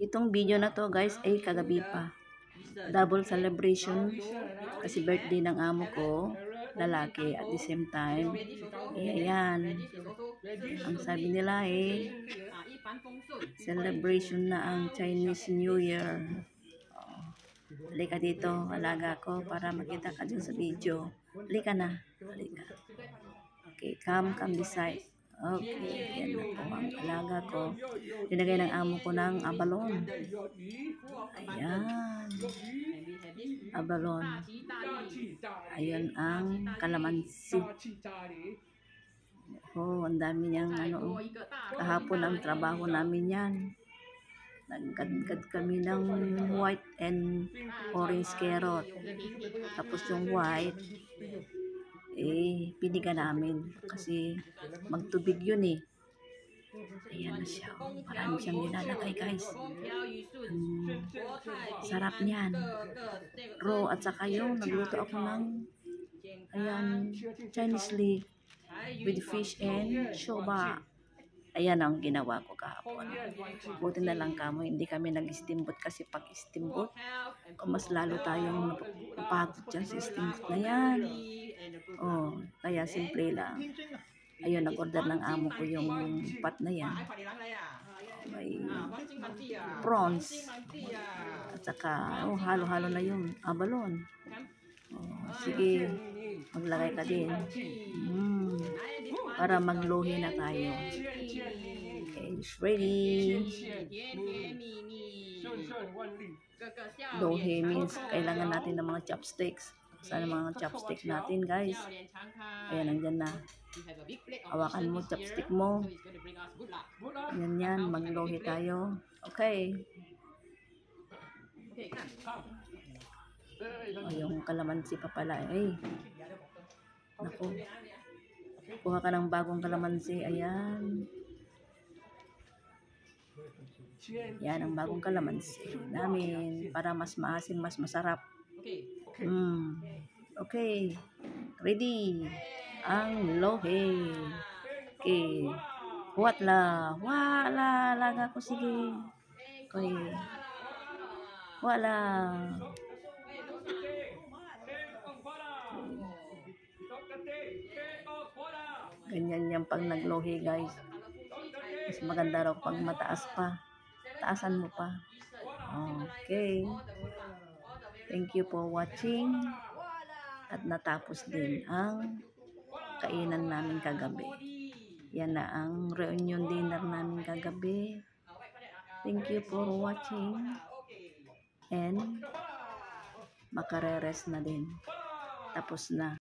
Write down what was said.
Itong video na to guys ay kagabi pa. Double celebration kasi birthday ng amo ko, lalaki, at the same time. Ayan. Ang sabi nila celebration na ang Chinese New Year. Halika dito, alaga ko para makita ka dun sa video. Halika na. Halika. Okay, come beside. Okay, yan na po ang alaga ko. Dinagay ng amo ko ng abalon. Ayan. Abalon. Ayan ang kalamansi. Oh, ang dami niyang kahapon ang trabaho namin yan. Naggadgad kami ng white and orange carrot. Tapos yung white, piniga namin kasi magtubig yun Ayan na siya. Marami siyang nilalagay guys. Sarap niyan. Raw at saka yung nagluto ako ng Chinese leek with fish and shoba. Ayan ang ginawa ko kahapon. Buti na lang kamo, hindi kami nag-steamboat kasi pag steamboat, mas lalo tayong napapagod dyan sa steamboat na yan. Oh, kaya simple lang. Ayun, nag-order ng amo ko yung pot na yan. May prawns. At saka, halo-halo na yung abalon. Sige, maglagay ka din. Para magluhi na tayo. Okay, it's ready. Luhi means kailangan natin ng mga chopsticks. Sana mga chopstick natin guys. Ayan, nandyan na. Hawakan mo chopstick mo. Yan, magluhi tayo. Okay. Yung kalamansi pa pala. Naku. Kuha ka ng bagong kalamansi. Ayan. Yan ang bagong kalamansi namin para mas maasim, mas masarap. Okay. Ready. Ang lohe. Okay. Wala. Laga ko. Sige. Okay. Wala. Ganyan yan pag naglohe guys. Mas maganda raw pag mataas pa. Taasan mo pa. Okay. Thank you for watching. At natapos din ang kainan namin kagabi. Yan na ang reunion dinner namin kagabi. Thank you for watching. And makareres na din. Tapos na.